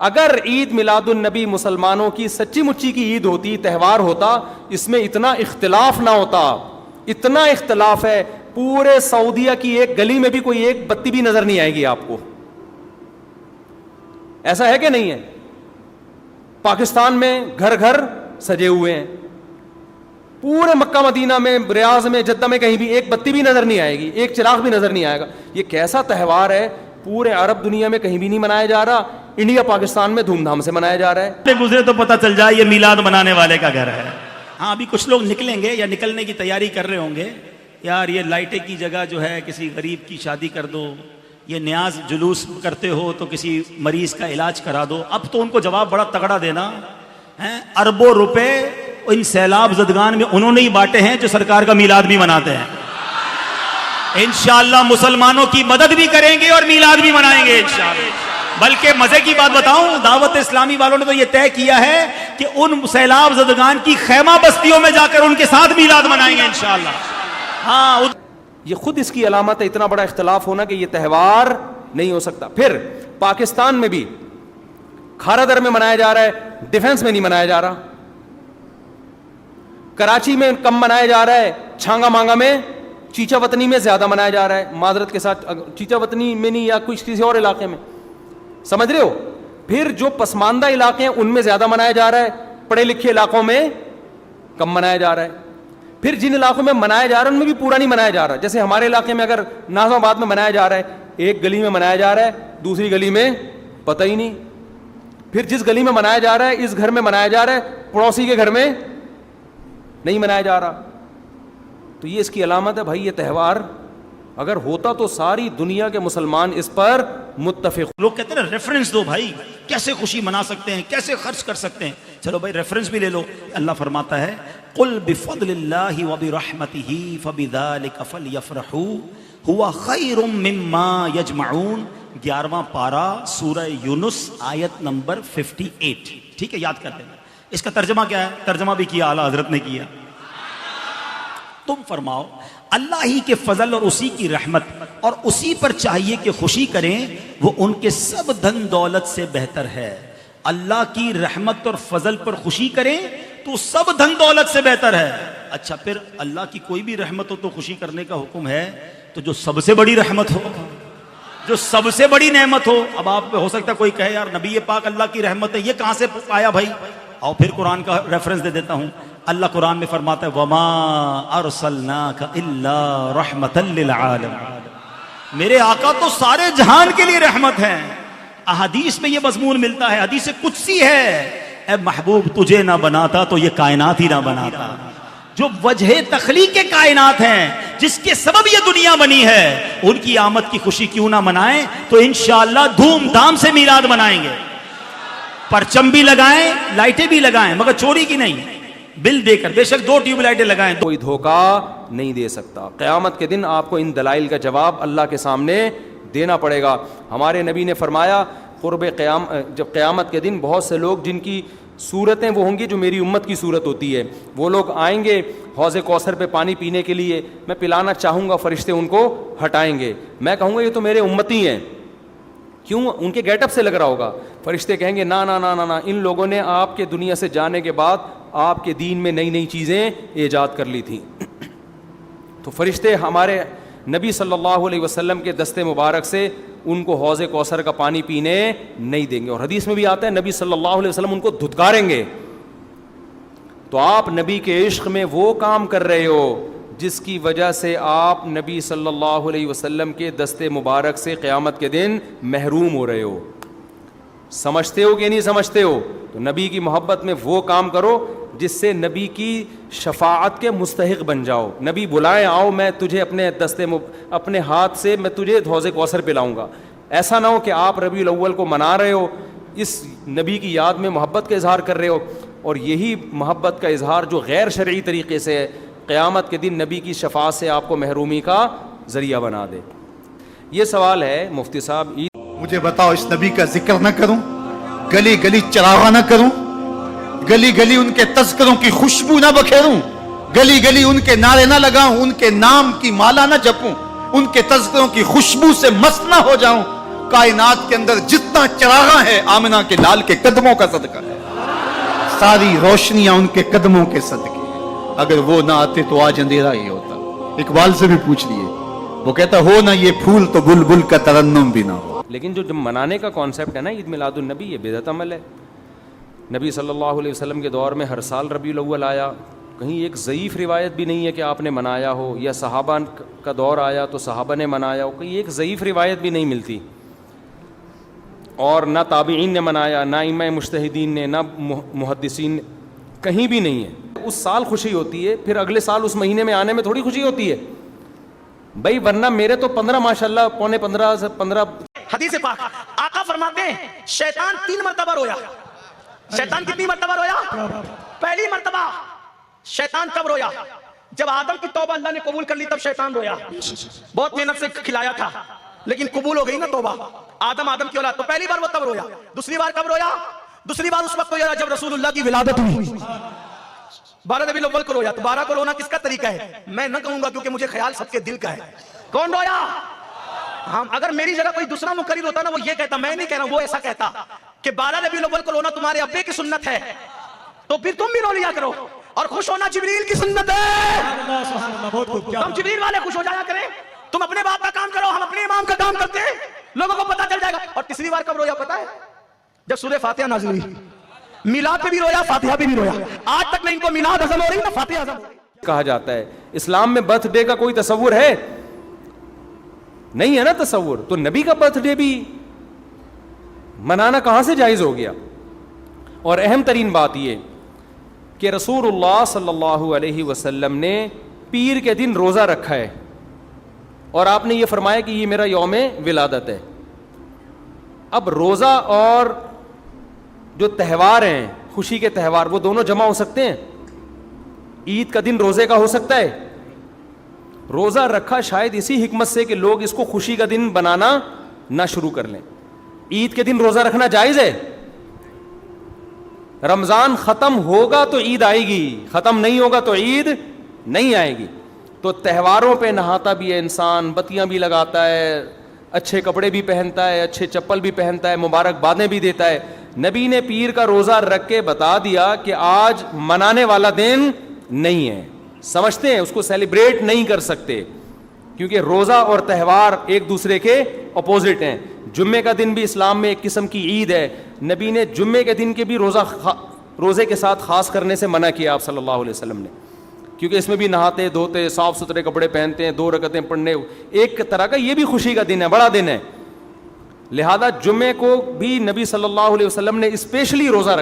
اگر عید میلاد النبی مسلمانوں کی سچی مچی کی عید ہوتی، تہوار ہوتا، اس میں اتنا اختلاف نہ ہوتا. اتنا اختلاف ہے، پورے سعودیہ کی ایک گلی میں بھی کوئی ایک بتی بھی نظر نہیں آئے گی آپ کو. ایسا ہے کہ نہیں ہے؟ پاکستان میں گھر گھر سجے ہوئے ہیں، پورے مکہ مدینہ میں، ریاض میں، جدہ میں کہیں بھی ایک بتی بھی نظر نہیں آئے گی، ایک چراغ بھی نظر نہیں آئے گا. یہ کیسا تہوار ہے؟ پورے عرب دنیا میں کہیں بھی نہیں منایا جا رہا، انڈیا پاکستان میں دھوم دھام سے منایا جا رہا ہے. گزرے تو پتہ چل جائے یہ میلاد منانے والے کا گھر ہے. ہاں ابھی کچھ لوگ نکلیں گے یا نکلنے کی تیاری کر رہے ہوں گے، یار یہ لائٹیں کی جگہ جو ہے کسی غریب کی شادی کر دو، یہ نیاز جلوس کرتے ہو تو کسی مریض کا علاج کرا دو. اب تو ان کو جواب بڑا تگڑا دینا ہے. اربوں روپے ان سیلاب زدگان میں انہوں نے ہی بانٹے ہیں جو سرکار کا میلاد بھی مناتے ہیں. انشاءاللہ مسلمانوں کی مدد بھی کریں گے اور میلاد بھی منائیں گے انشاءاللہ. بلکہ مزے کی بات بتاؤں، دعوت اسلامی والوں نے تو یہ طے کیا ہے کہ ان سیلاب زدگان کی خیمہ بستیوں میں جا کر ان کے ساتھ میلاد منائیں گے انشاءاللہ. ہاں یہ خود اس کی علامت ہے، اتنا بڑا اختلاف ہونا کہ یہ تہوار نہیں ہو سکتا. پھر پاکستان میں بھی کھارا در میں منایا جا رہا ہے، ڈیفنس میں نہیں منایا جا رہا. کراچی میں کم منایا جا رہا ہے، چھانگا مانگا میں، چیچا وطنی میں زیادہ منایا جا رہا ہے. معذرت کے ساتھ، چیچا وطنی میں نہیں یا کسی اور علاقے میں، سمجھ رہے ہو. پھر جو پسماندہ علاقے ہیں ان میں زیادہ منایا جا رہا ہے، پڑھے لکھے علاقوں میں کم منایا جا رہا ہے. پھر جن علاقوں میں منایا جا رہا ہے ان میں بھی پورا نہیں منایا جا رہا. جیسے ہمارے علاقے میں اگر ناظم آباد میں منایا جا رہا ہے، ایک گلی میں منایا جا رہا ہے، دوسری گلی میں پتہ ہی نہیں. پھر جس گلی میں منایا جا رہا ہے، اس گھر میں منایا جا رہا ہے، پڑوسی کے گھر میں نہیں منایا جا رہا. تو یہ اس کی علامت ہے بھائی. یہ تہوار اگر ہوتا تو ساری دنیا کے مسلمان اس پر متفق. لوگ کہتے ہیں نا ریفرنس دو بھائی، کیسے خوشی منا سکتے ہیں، کیسے خرچ کر سکتے ہیں. چلو بھائی ریفرنس بھی لے لو. اللہ فرماتا ہے قل بفضل اللہ وبرحمتہ فبذلک فلیفرحوا هو خیر مما یجمعون. 11واں پارہ سورہ یونس آیت نمبر 58. ٹھیک ہے، یاد کر لینا. اس کا ترجمہ کیا ہے؟ ترجمہ بھی کیا اعلیٰ حضرت نے کیا. تم فرماؤ اللہ ہی کے فضل اور اسی کی رحمت اور اسی پر چاہیے کہ خوشی کریں، وہ ان کے سب دھن دولت سے بہتر ہے. اللہ کی رحمت اور فضل پر خوشی کریں تو سب دھن دولت سے بہتر ہے. اچھا پھر اللہ کی کوئی بھی رحمت ہو تو خوشی کرنے کا حکم ہے، تو جو سب سے بڑی رحمت ہو، جو سب سے بڑی نعمت ہو. اب آپ ہو سکتا ہے کوئی کہے یار نبی پاک اللہ کی رحمت ہے، یہ کہاں سے آیا بھائی؟ اور پھر قرآن کا ریفرنس دے دیتا ہوں. اللہ قرآن میں فرماتا ہے وَمَا أَرْسَلْنَاكَ إِلَّا رَحْمَةً لِلْعَالَمِينَ. میرے آقا تو سارے جہان کے لیے رحمت ہیں. احادیث میں یہ مضمون ملتا ہے، حدیث قدسی ہے، اے محبوب تجھے نہ بناتا تو یہ کائنات ہی نہ بناتا. جو وجہ تخلیق کائنات ہیں، جس کے سبب یہ دنیا بنی ہے، ان کی آمد کی خوشی کیوں نہ منائیں؟ تو انشاءاللہ دھوم دھام سے میلاد منائیں گے. پرچم بھی لگائیں، لائٹیں بھی لگائیں، مگر چوری کی نہیں، بل دے کر. بے شک 2 ٹیوب لائٹیں لگائیں. کوئی دھوکہ نہیں دے سکتا. قیامت کے دن آپ کو ان دلائل کا جواب اللہ کے سامنے دینا پڑے گا. ہمارے نبی نے فرمایا جب قیامت کے دن بہت سے لوگ جن کی صورتیں وہ ہوں گی جو میری امت کی صورت ہوتی ہے، وہ لوگ آئیں گے حوض کوثر پہ پانی پینے کے لیے. میں پلانا چاہوں گا، فرشتے ان کو ہٹائیں گے. میں کہوں گا یہ تو میرے امتی ہیں. کیوں؟ ان کے گیٹ اپ سے لگ رہا ہوگا. فرشتے کہیں گے نا نا نا نا، ان لوگوں نے آپ کے دنیا سے جانے کے بعد آپ کے دین میں نئی نئی چیزیں ایجاد کر لی تھیں. تو فرشتے ہمارے نبی صلی اللہ علیہ وسلم کے دستے مبارک سے ان کو حوض کوثر کا پانی پینے نہیں دیں گے. اور حدیث میں بھی آتا ہے نبی صلی اللہ علیہ وسلم ان کو دھتکاریں گے. تو آپ نبی کے عشق میں وہ کام کر رہے ہو جس کی وجہ سے آپ نبی صلی اللہ علیہ وسلم کے دستے مبارک سے قیامت کے دن محروم ہو رہے ہو. سمجھتے ہو کہ نہیں سمجھتے ہو؟ تو نبی کی محبت میں وہ کام کرو جس سے نبی کی شفاعت کے مستحق بن جاؤ. نبی بلائیں آؤ، میں تجھے اپنے ہاتھ سے میں تجھے حوض کوثر پلاؤں گا. ایسا نہ ہو کہ آپ ربیع الاول کو منا رہے ہو، اس نبی کی یاد میں محبت کا اظہار کر رہے ہو، اور یہی محبت کا اظہار جو غیر شرعی طریقے سے ہے قیامت کے دن نبی کی شفاعت سے آپ کو محرومی کا ذریعہ بنا دے. یہ سوال ہے مفتی صاحب، مجھے بتاؤ اس نبی کا ذکر نہ کروں، گلی گلی چراغاں نہ کروں، گلی گلی ان کے تذکروں کی خوشبو نہ بکھیروں، گلی گلی ان کے نعرے نہ لگاؤں، ان کے نام کی مالا نہ جپوں، ان کے تذکروں کی خوشبو سے مست نہ ہو جاؤں، کائنات کے اندر جتنا چراغاں ہے آمنہ کے لال کے قدموں کا صدقہ ہے، ساری روشنیاں ان کے قدموں کے صدقے ہیں۔ اگر وہ نہ آتے تو آج اندھیرا ہی ہوتا۔ اقبال سے بھی پوچھ لیے، وہ کہتا ہو نہ یہ پھول تو بلبل کا ترنم بھی نہ ہو۔ لیکن جو منانے کا کانسیپٹ ہے نا عید میلاد النبی، یہ بدعت عمل ہے۔ نبی صلی اللہ علیہ وسلم کے دور میں ہر سال ربیع الاول آیا، کہیں ایک ضعیف روایت بھی نہیں ہے کہ آپ نے منایا ہو، یا صحابہ کا دور آیا تو صحابہ نے منایا ہو، کہیں ایک ضعیف روایت بھی نہیں ملتی، اور نہ تابعین نے منایا، نہ ائمہ مجتہدین نے، نہ محدثین نے، کہیں بھی نہیں ہے۔ اس سال خوشی ہوتی ہے، پھر اگلے سال اس مہینے میں آنے میں تھوڑی خوشی ہوتی ہے بھائی، ورنہ میرے تو 15 ماشاءاللہ پونے 15 سے 15 حدیث پاک آقا فرماتے ہیں شیطان 3 مرتبہ رویا۔ شیطان کتنی مرتبہ رویا؟ پہلی مرتبہ شیطان کب رویا؟ جب آدم کی توبہ اللہ نے قبول کر لی تب شیطان رویا۔ بہت محنت سے کھلایا تھا لیکن قبول ہو گئی نا توبہ، آدم کی اولاد، تو پہلی بار وہ تب رویا۔ دوسری بار کب رویا؟ دوسری بار اس وقت رویا جب رسول اللہ کی ولادت ہوئی، 12 ربیع الاول کو رویا۔ تو 12 کو رونا کس کا طریقہ ہے؟ میں نہ کہوں گا کیونکہ مجھے خیال سب کے دل کا ہے۔ کون رویا؟ ہم اگر میری جگہ کوئی دوسرا مقرر ہوتا نا، وہ یہ کہتا، میں نہیں کہہ رہا ہوں، وہ ایسا کہتا کہ 12 ربیع الاول کو رونا تمہارے ابے کی سنت ہے تو پھر تم بھی رو لیا کرو، اور خوش ہونا جبریل کی سنت ہے، تم جبریل والے خوش ہو جایا کریں۔ تم اپنے باپ کا کام کرو، ہم اپنے امام کا کام کرتے ہیں، لوگوں کو پتہ چل جائے گا۔ اور تیسری بار کب رویا پتہ ہے؟ جب سورہ فاتحہ نازل ہوئی، میلاد پہ بھی رویا، فاتحہ پہ بھی رویا۔ آج تک نہ ان کو میلاد ہضم ہو رہی نہ فاتحہ ہضم ہو رہی۔ کہا جاتا ہے اسلام میں برتھ ڈے کا کوئی تصور ہے؟ نہیں ہے نا تصور، تو نبی کا برتھ ڈے بھی منانا کہاں سے جائز ہو گیا؟ اور اہم ترین بات یہ کہ رسول اللہ صلی اللہ علیہ وسلم نے پیر کے دن روزہ رکھا ہے، اور آپ نے یہ فرمایا کہ یہ میرا یوم ولادت ہے۔ اب روزہ اور جو تہوار ہیں، خوشی کے تہوار، وہ دونوں جمع ہو سکتے ہیں؟ عید کا دن روزے کا ہو سکتا ہے؟ روزہ رکھا شاید اسی حکمت سے کہ لوگ اس کو خوشی کا دن بنانا نہ شروع کر لیں۔ عید کے دن روزہ رکھنا جائز ہے؟ رمضان ختم ہوگا تو عید آئے گی، ختم نہیں ہوگا تو عید نہیں آئے گی۔ تو تہواروں پہ نہاتا بھی ہے انسان، بتیاں بھی لگاتا ہے، اچھے کپڑے بھی پہنتا ہے، اچھے چپل بھی پہنتا ہے، مبارکبادیں بھی دیتا ہے۔ نبی نے پیر کا روزہ رکھ کے بتا دیا کہ آج منانے والا دن نہیں ہے، سمجھتے ہیں اس کو سیلیبریٹ نہیں کر سکتے، کیونکہ روزہ اور تہوار ایک دوسرے کے اپوزٹ ہیں۔ جمعے کا دن بھی اسلام میں ایک قسم کی عید ہے، نبی نے جمعے کے دن کے بھی روزے کے ساتھ خاص کرنے سے منع کیا آپ صلی اللہ علیہ وسلم نے، کیونکہ اس میں بھی نہاتے دھوتے صاف ستھرے کپڑے پہنتے ہیں، 2 رکعتیں پڑھنے، ایک طرح کا یہ بھی خوشی کا دن ہے، بڑا دن ہے۔ لہذا جمعے کو بھی نبی صلی اللہ علیہ وسلم نے اسپیشلی روزہ رکھا۔